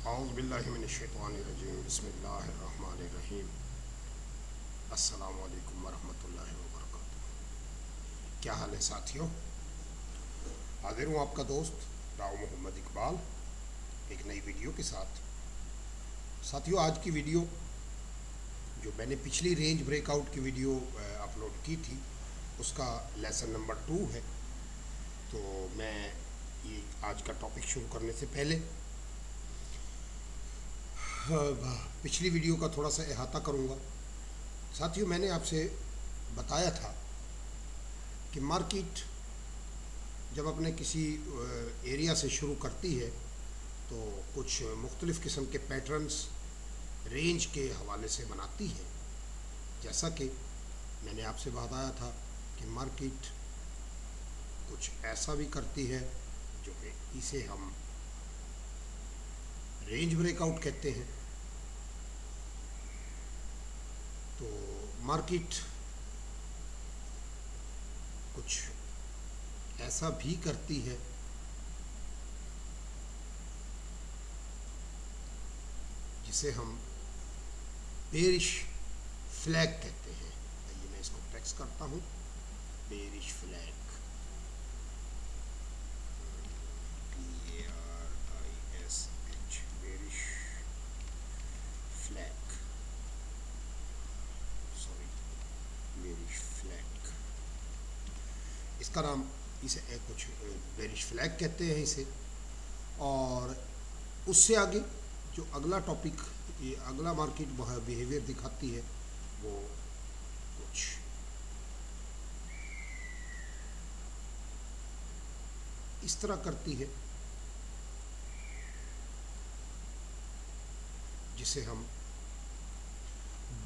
औज़ुबिल्लाहिमिनश्शैतानिर्रजीम बिस्मिल्लाहिर्रहमानिर्रहीम अस्सलामु अलैकुम वरहमतुल्लाहि वबरकातुहू। क्या हाल है साथियों? हाजिर हूँ आपका दोस्त राव मोहम्मद इकबाल एक नई वीडियो के साथ। साथियों, आज की वीडियो जो मैंने पिछली रेंज ब्रेकआउट की वीडियो अपलोड की थी उसका लेसन नंबर 2 है। तो मैं ये आज का टॉपिक शुरू करने से पहले पिछली वीडियो का थोड़ा सा अहाता करूँगा। साथियों, मैंने आपसे बताया था कि मार्केट जब अपने किसी एरिया से शुरू करती है तो कुछ मुख्तलिफ़ किस्म के पैटर्न्स रेंज के हवाले से बनाती है। जैसा कि मैंने आपसे बताया था कि मार्केट कुछ ऐसा भी करती है जो कि इसे हम रेंज ब्रेकआउट कहते हैं। तो मार्केट कुछ ऐसा भी करती है जिसे हम बेरिश फ्लैग कहते हैं। आइए मैं इसको टेक्स्ट करता हूँ, bearish flag, BARISH, bearish flag, sorry bearish flag, इसका नाम इसे कुछ बेरिश फ्लैग कहते हैं इसे। और उससे आगे जो अगला टॉपिक, ये अगला मार्केट बिहेवियर दिखाती है वो कुछ इस तरह करती है जिसे हम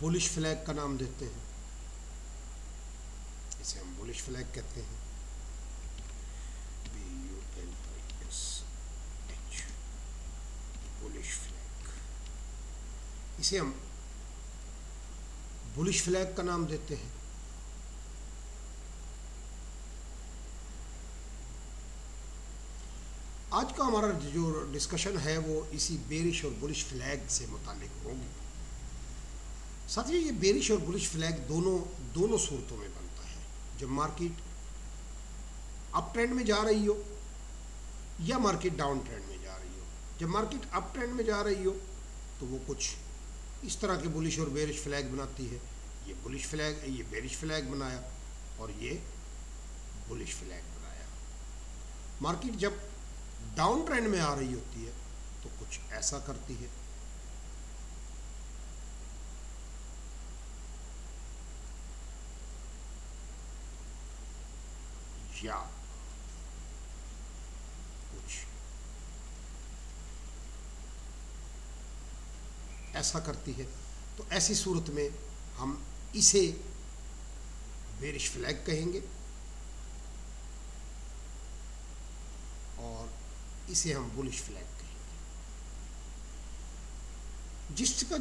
बुलिश फ्लैग का नाम देते हैं। इसे हम बुलिश फ्लैग कहते हैं, BULISH, बुलिश फ्लैग। इसे हम बुलिश फ्लैग का नाम देते हैं। आज का हमारा जो डिस्कशन है वो इसी बेरिश और बुलिश फ्लैग से मुताल्लिक होगी। साथियों, ये बेरिश और बुलिश फ्लैग दोनों सूरतों में बनता है। जब मार्केट अप ट्रेंड में जा रही हो या मार्केट डाउन ट्रेंड में जा रही हो। जब मार्केट अप ट्रेंड में जा रही हो तो वो कुछ इस तरह के बुलिश और बेरिश फ्लैग बनाती है। ये बुलिश फ्लैग, ये बेरिश फ्लैग बनाया और ये बुलिश फ्लैग बनाया। मार्केट जब डाउन ट्रेंड में आ रही होती है तो कुछ ऐसा करती है। या कुछ ऐसा करती है। तो ऐसी सूरत में हम इसे बेरिश फ्लैग कहेंगे और इसे हम बुलिश फ्लैग कहेंगे।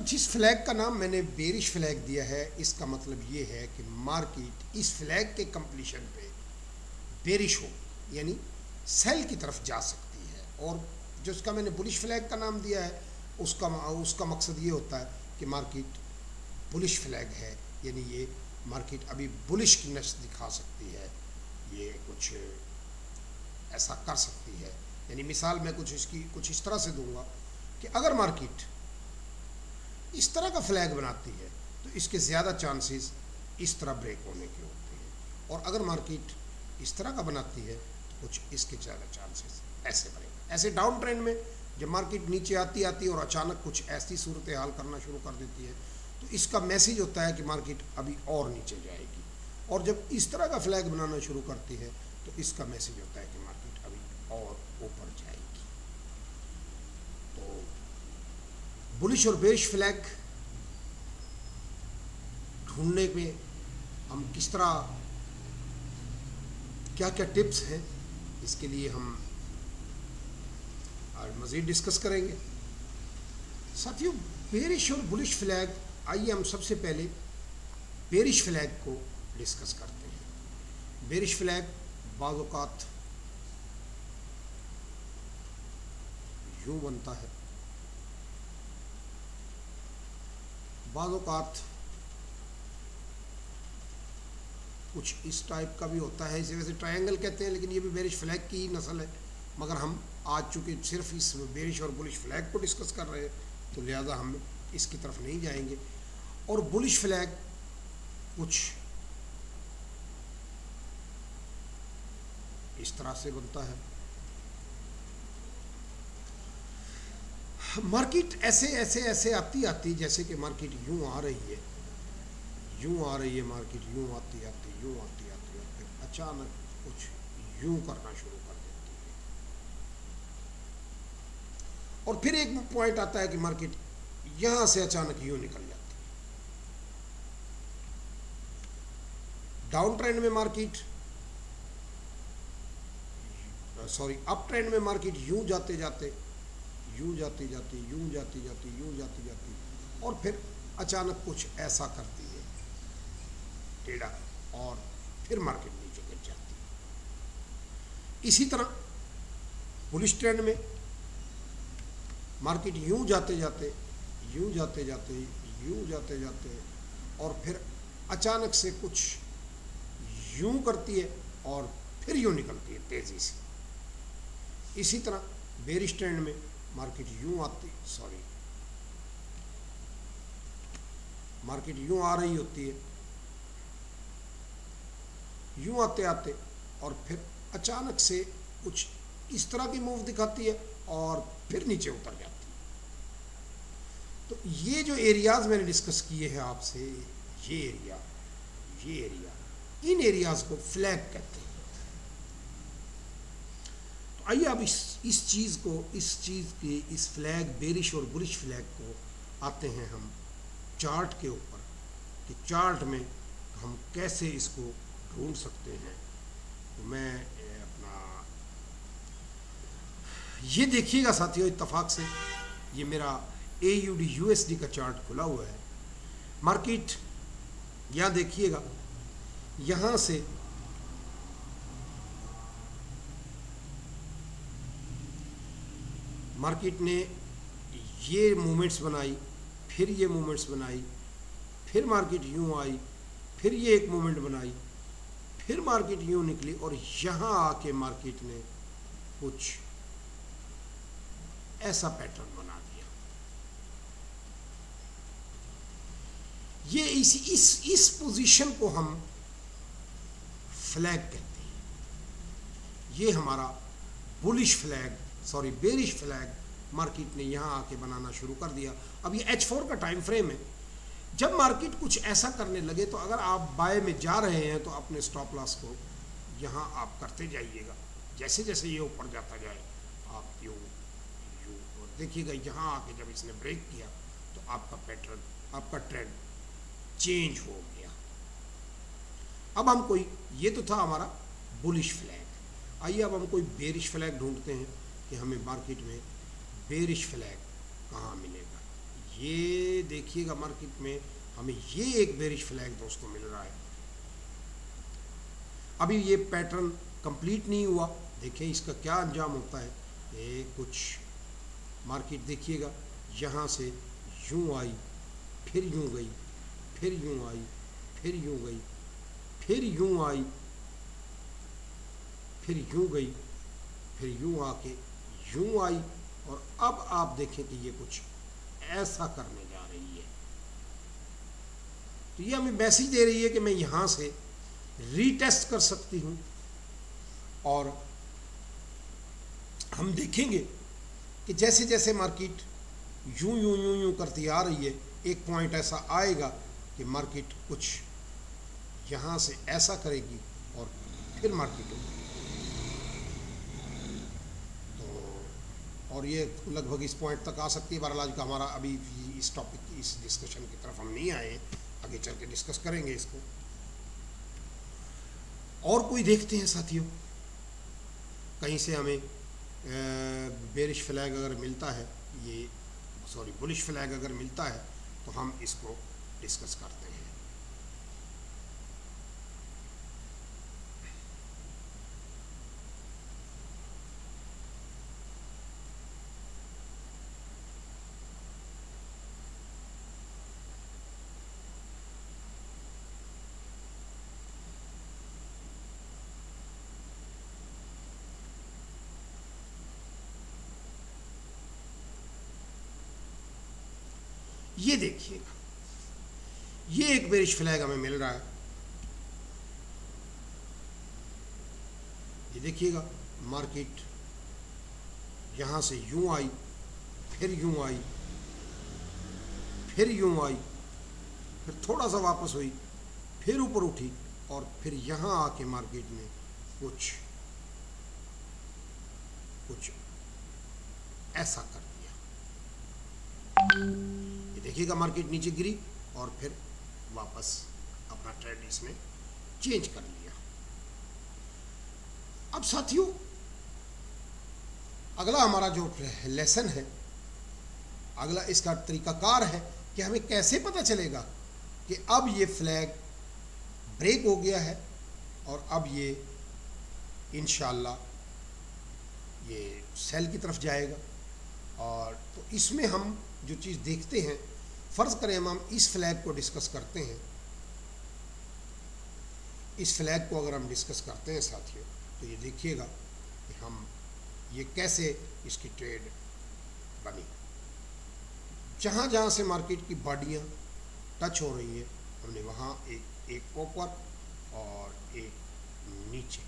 जिस फ्लैग का नाम मैंने बेरिश फ्लैग दिया है, इसका मतलब ये है कि मार्केट इस फ्लैग के कंप्लीशन पे बेरिश हो, यानी सेल की तरफ जा सकती है। और जिसका मैंने बुलिश फ्लैग का नाम दिया है उसका मकसद ये होता है कि मार्केट बुलिश फ्लैग है, यानी ये मार्केट अभी बुलिश की नश दिखा सकती है, ये कुछ ऐसा कर सकती है। यानी मिसाल मैं कुछ इस तरह से दूंगा कि अगर मार्केट इस तरह का फ्लैग बनाती है तो इसके ज़्यादा चांसेस इस तरह ब्रेक होने के होते हैं, और अगर मार्केट इस तरह का बनाती है तो कुछ इसके ज़्यादा चांसेस ऐसे बनेंगे। ऐसे डाउन ट्रेंड में जब मार्केट नीचे आती और अचानक कुछ ऐसी सूरत हाल करना शुरू कर देती है तो इसका मैसेज होता है कि मार्केट अभी और नीचे जाएगी। और जब इस तरह का फ्लैग बनाना शुरू करती है तो इसका मैसेज होता है कि मार्केट अभी और ऊपर जाएगी। तो बुलिश और बेरिश फ्लैग ढूंढने में हम किस तरह, क्या क्या टिप्स हैं, इसके लिए हम आज मज़ीद डिस्कस करेंगे। साथियों, बेरिश और बुलिश फ्लैग, आइए हम सबसे पहले बेरिश फ्लैग को डिस्कस करते हैं। बेरिश फ्लैग बाज़ औक़ात यूँ बनता है बाज़ औक़ात कुछ इस टाइप का भी होता है, इसे वैसे ट्रायंगल कहते हैं लेकिन ये भी बेरिश फ्लैग की ही नस्ल है, मगर हम आज चूँकि सिर्फ इस बेरिश और बुलिश फ्लैग को डिस्कस कर रहे हैं तो लिहाजा हम इसकी तरफ नहीं जाएंगे। और बुलिश फ्लैग कुछ इस तरह से बनता है। मार्केट ऐसे ऐसे ऐसे आती आती, जैसे कि मार्केट यूं आ रही है, यूं आ रही है मार्केट, यूं आती आती यूं आती आती और फिर अचानक कुछ यूं करना शुरू कर देती है। और फिर एक पॉइंट आता है कि मार्केट यहां से अचानक यूं निकल जाती है। डाउन ट्रेंड में मार्केट, सॉरी अप ट्रेंड में मार्केट यूं जाते जाते, यूं जाती जाती, यूं जाती जाती, यूं जाती जाती और फिर अचानक कुछ ऐसा करती है टेढ़ा और फिर मार्केट नीचे गिर जाती है। इसी तरह बुलिश ट्रेंड में मार्केट यूं जाते जाते, यूं जाते जाते, यूं जाते जाते और फिर अचानक से कुछ यूं करती है और फिर यूं निकलती है तेजी से। इसी तरह बेरिश ट्रेंड में मार्केट यूं आती, सॉरी मार्केट यूं आ रही होती है, यूं आते आते और फिर अचानक से कुछ इस तरह की मूव दिखाती है और फिर नीचे उतर जाती है। तो ये जो एरियाज मैंने डिस्कस किए हैं आपसे, ये एरिया, ये एरिया, इन एरियाज को फ्लैग कहते हैं। तो आइए अब इस चीज़ को, इस चीज़ के, इस फ्लैग बेरिश और बुलिश फ्लैग को आते हैं हम चार्ट के ऊपर कि चार्ट में हम कैसे इसको ढूंढ सकते हैं। तो मैं अपना ये देखिएगा साथियों, इत्तेफाक से ये मेरा AUD USD का चार्ट खुला हुआ है। मार्केट यहाँ देखिएगा, यहाँ से मार्केट ने ये मूवमेंट्स बनाई, फिर ये मूवमेंट्स बनाई, फिर मार्केट यूं आई, फिर ये एक मूवमेंट बनाई, फिर मार्केट यूं निकली और यहाँ आके मार्केट ने कुछ ऐसा पैटर्न बना दिया। ये इस पोजीशन को हम फ्लैग कहते हैं। ये हमारा bullish flag, sorry bearish flag market ने यहाँ आके बनाना शुरू कर दिया। अब ये H4 का टाइम फ्रेम है। जब मार्केट कुछ ऐसा करने लगे तो अगर आप बाय में जा रहे हैं तो अपने स्टॉप लॉस को यहाँ आप करते जाइएगा। जैसे जैसे ये ऊपर जाता जाए आप यूँ यूँ और देखिएगा यहाँ आके जब इसने ब्रेक किया तो आपका पैटर्न, आपका ट्रेंड चेंज हो गया। अब हम कोई, ये तो था हमारा बुलिश फ्लैग। आइए अब हम कोई बेरिश फ्लैग ढूंढते हैं कि हमें मार्केट में बेरिश फ्लैग कहाँ मिलेगा। ये देखिएगा मार्केट में हमें ये एक बेरिश फ्लैग दोस्तों मिल रहा है। अभी ये पैटर्न कंप्लीट नहीं हुआ, देखें इसका क्या अंजाम होता है। ये कुछ मार्केट देखिएगा यहाँ से यूँ आई, फिर यूँ गई, फिर यूँ आई, फिर यूँ गई, फिर यूँ आई, फिर यूँ गई, फिर यूँ आके यूँ आई और अब आप देखें कि ये कुछ ऐसा करने जा रही है। तो ये हमें मैसेज दे रही है कि मैं यहाँ से रीटेस्ट कर सकती हूँ और हम देखेंगे कि जैसे जैसे मार्केट यूं यूं यूं यूं करती आ रही है, एक पॉइंट ऐसा आएगा कि मार्केट कुछ यहाँ से ऐसा करेगी और फिर मार्केट होगी। और ये लगभग इस पॉइंट तक आ सकती है। बहरहाल आज का हमारा अभी इस टॉपिक, इस डिस्कशन की तरफ हम नहीं आए, आगे चल के डिस्कस करेंगे इसको। और कोई देखते हैं साथियों, कहीं से हमें बेरिश फ्लैग अगर मिलता है, ये सॉरी बुलिश फ्लैग अगर मिलता है तो हम इसको डिस्कस करते हैं। ये देखिएगा, ये एक बेरिश फ्लैग हमें मिल रहा है। ये देखिएगा, मार्केट यहाँ से यूं आई, फिर यूं आई, फिर यूं आई, फिर थोड़ा सा वापस हुई, फिर ऊपर उठी और फिर यहाँ आके मार्केट ने कुछ ऐसा कर दिया। ये देखिएगा, मार्केट नीचे गिरी और फिर वापस अपना ट्रेंड इसने चेंज कर लिया। अब साथियों, अगला हमारा जो लेसन है, अगला इसका तरीकाकार है कि हमें कैसे पता चलेगा कि अब ये फ्लैग ब्रेक हो गया है और अब ये इंशाल्लाह ये सेल की तरफ जाएगा। और तो इसमें हम जो चीज़ देखते हैं, फ़र्ज़ करें हम इस फ्लैग को डिस्कस करते हैं, इस फ्लैग को अगर हम डिस्कस करते हैं साथियों, तो ये देखिएगा कि हम ये कैसे इसकी ट्रेड बनी। जहाँ जहाँ से मार्केट की बॉडियाँ टच हो रही है, हमने वहाँ एक ऊपर और एक नीचे,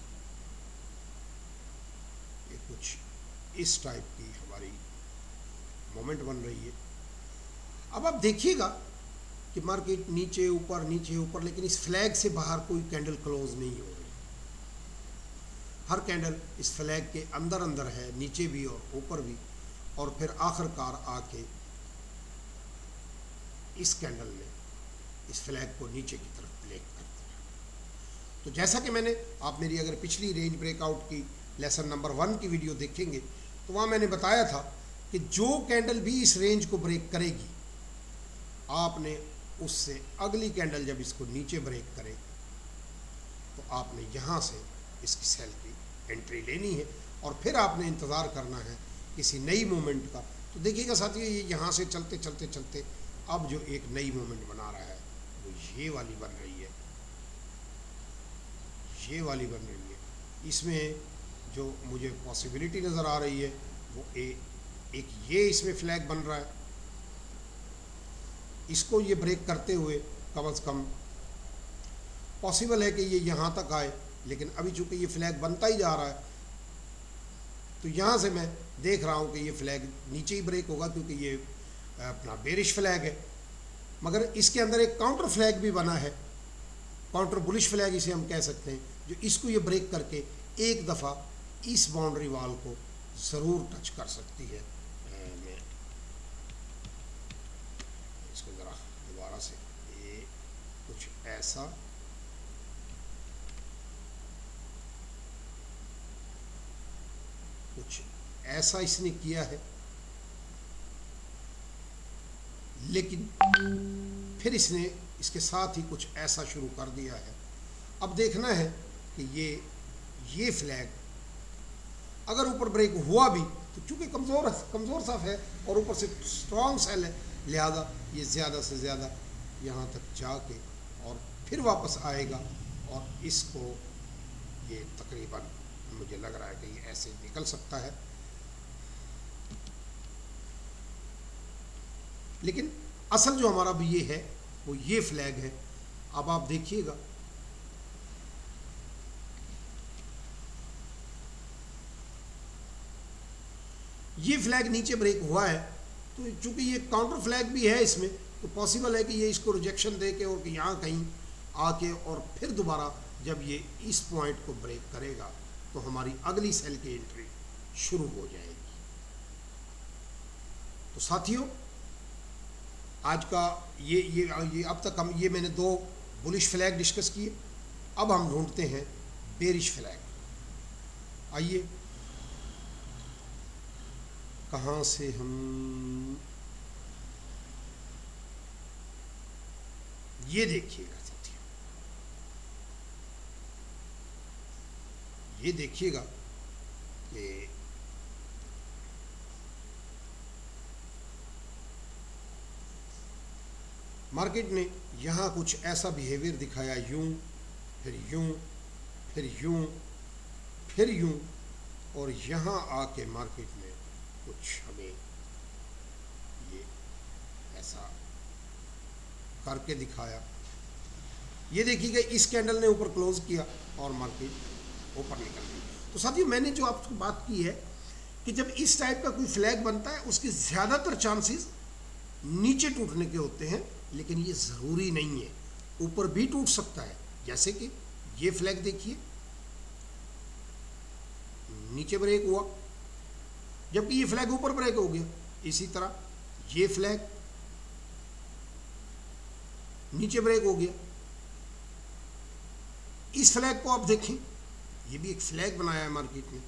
ये कुछ इस टाइप की हमारी मोमेंट बन रही है। अब आप देखिएगा कि मार्केट नीचे ऊपर, लेकिन इस फ्लैग से बाहर कोई कैंडल क्लोज नहीं हो रही। हर कैंडल इस फ्लैग के अंदर है, नीचे भी और ऊपर भी, और फिर आखिरकार आके इस कैंडल ने इस फ्लैग को नीचे की तरफ ब्रेक कर दिया। तो जैसा कि मैंने, आप मेरी अगर पिछली रेंज ब्रेकआउट की लेसन नंबर 1 की वीडियो देखेंगे तो वहाँ मैंने बताया था कि जो कैंडल भी इस रेंज को ब्रेक करेगी, आपने उससे अगली कैंडल जब इसको नीचे ब्रेक करे तो आपने यहाँ से इसकी सेल की एंट्री लेनी है और फिर आपने इंतज़ार करना है किसी नई मूवमेंट का। तो देखिएगा साथियों, ये यहाँ से चलते अब जो एक नई मूवमेंट बना रहा है वो ये वाली बन रही है, ये वाली बन रही है। इसमें जो मुझे पॉसिबिलिटी नज़र आ रही है वो एक ये इसमें फ्लैग बन रहा है। इसको ये ब्रेक करते हुए कम से कम पॉसिबल है कि ये यहाँ तक आए, लेकिन अभी चूंकि ये फ्लैग बनता ही जा रहा है तो यहाँ से मैं देख रहा हूँ कि ये फ्लैग नीचे ही ब्रेक होगा, क्योंकि ये अपना बेरिश फ्लैग है। मगर इसके अंदर एक काउंटर फ्लैग भी बना है, काउंटर बुलिश फ्लैग इसे हम कह सकते हैं, जो इसको ये ब्रेक करके एक दफ़ा इस बाउंड्री वाल को ज़रूर टच कर सकती है। मैं इसको ज़रा दोबारा से, ये कुछ ऐसा, इसने किया है, लेकिन फिर इसने इसके साथ ही कुछ ऐसा शुरू कर दिया है। अब देखना है कि ये फ्लैग अगर ऊपर ब्रेक हुआ भी तो चूंकि कमज़ोर सा है और ऊपर से स्ट्रॉन्ग सेल है, लिहाजा ये ज़्यादा से ज़्यादा यहाँ तक जाके और फिर वापस आएगा और इसको ये तकरीबन मुझे लग रहा है कि ये ऐसे निकल सकता है। लेकिन असल जो हमारा भी ये है वो ये फ्लैग है। अब आप देखिएगा, ये फ्लैग नीचे ब्रेक हुआ है, तो चूंकि ये काउंटर फ्लैग भी है इसमें, तो पॉसिबल है कि ये इसको रिजेक्शन दे के और कि यहाँ कहीं आके और फिर दोबारा जब ये इस पॉइंट को ब्रेक करेगा तो हमारी अगली सेल की एंट्री शुरू हो जाएगी। तो साथियों, आज का ये अब तक हम ये मैंने 2 बुलिश फ्लैग डिस्कस किए। अब हम ढूंढते हैं बेरिश फ्लैग। आइए, कहाँ से हम, ये देखिएगा साथियों, ये देखिएगा कि मार्केट ने यहाँ कुछ ऐसा बिहेवियर दिखाया, यूं फिर यूं फिर यूं फिर यूं, और यहाँ आके मार्केट ने कुछ हमें ये ऐसा करके दिखाया। ये देखिएगा इस कैंडल ने ऊपर क्लोज किया और मार्केट ऊपर निकल गई। तो साथियों मैंने जो आपको बात की है कि जब इस टाइप का कोई फ्लैग बनता है उसके ज़्यादातर चांसेस नीचे टूटने के होते हैं, लेकिन ये ज़रूरी नहीं है, ऊपर भी टूट सकता है। जैसे कि ये फ्लैग देखिए, नीचे ब्रेक हुआ जबकि ये फ्लैग ऊपर ब्रेक हो गया। इसी तरह ये फ्लैग नीचे ब्रेक हो गया। इस फ्लैग को आप देखें, ये भी एक फ्लैग बनाया है मार्केट ने,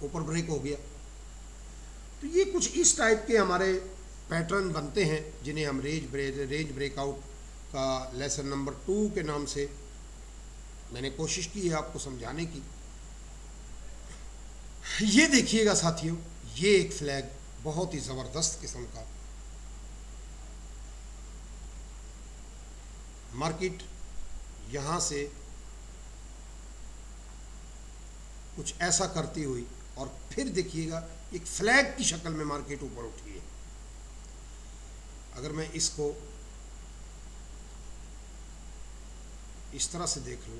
ऊपर ब्रेक हो गया। तो ये कुछ इस टाइप के हमारे पैटर्न बनते हैं जिन्हें हम रेंज ब्रेकआउट का लेसन नंबर 2 के नाम से मैंने कोशिश की है आपको समझाने की। ये देखिएगा साथियों, ये एक फ्लैग बहुत ही ज़बरदस्त किस्म का, मार्केट यहाँ से कुछ ऐसा करती हुई और फिर देखिएगा एक फ्लैग की शक्ल में मार्केट ऊपर उठी है। अगर मैं इसको इस तरह से देख लूं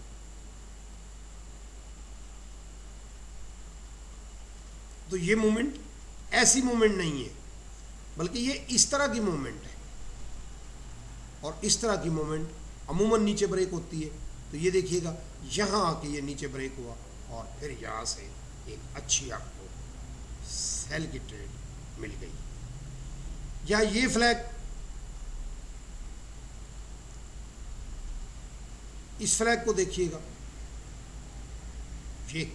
तो ये मूवमेंट ऐसी मूवमेंट नहीं है, बल्कि ये इस तरह की मूवमेंट है। और इस तरह की मूवमेंट अमूमन नीचे ब्रेक होती है। तो ये देखिएगा यहाँ आके ये नीचे ब्रेक हुआ और फिर यहाँ से एक अच्छी आपको सेल की ट्रेड मिल गई। या ये फ्लैग, इस फ्लैग को देखिएगा, ये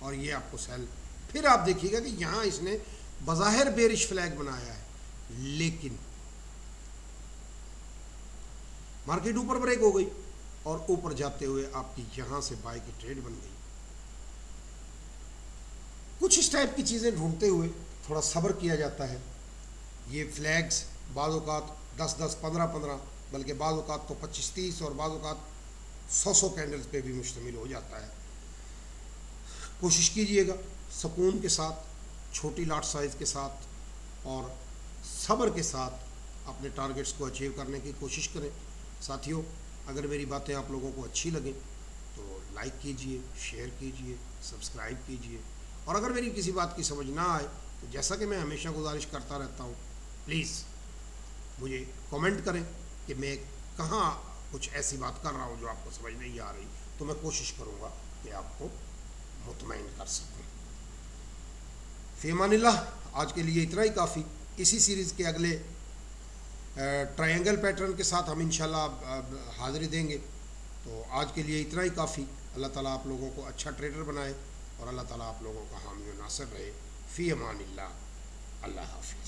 और ये आपको सेल। फिर आप देखिएगा कि यहाँ इसने बज़ाहिर बेरिश फ्लैग बनाया है, लेकिन मार्केट ऊपर ब्रेक हो गई और ऊपर जाते हुए आपकी यहाँ से बाय की ट्रेड बन गई। कुछ इस टाइप की चीज़ें ढूंढते हुए थोड़ा सब्र किया जाता है। ये फ्लैग्स बाज़ औक़ात 10-10, 15-15, बल्कि बाज़ औक़ात तो 25-30 और बाज़ औक़ात 100-100 कैंडल्स पे भी मुश्तमिल हो जाता है। कोशिश कीजिएगा सुकून के साथ, छोटी लाट साइज़ के साथ और सब्र के साथ अपने टारगेट्स को अचीव करने की कोशिश करें। साथियों, अगर मेरी बातें आप लोगों को अच्छी लगें तो लाइक कीजिए, शेयर कीजिए, सब्सक्राइब कीजिए। और अगर मेरी किसी बात की समझ ना आए तो जैसा कि मैं हमेशा गुजारिश करता रहता हूँ, प्लीज़ मुझे कमेंट करें कि मैं कहाँ कुछ ऐसी बात कर रहा हूँ जो आपको समझ नहीं आ रही, तो मैं कोशिश करूँगा कि आपको मुतमईन कर सकूँ। फ़ी अमानिल्लाह, आज के लिए इतना ही काफ़ी। इसी सीरीज़ के अगले ट्रायंगल पैटर्न के साथ हम इंशाल्लाह हाज़िरी देंगे। तो आज के लिए इतना ही काफ़ी। अल्लाह ताला आप लोगों को अच्छा ट्रेडर बनाए और अल्लाह ताला आप लोगों का हामी और नासिर रहे। फ़ी अमानिल्लाह, अल्लाह हाफ़िज़।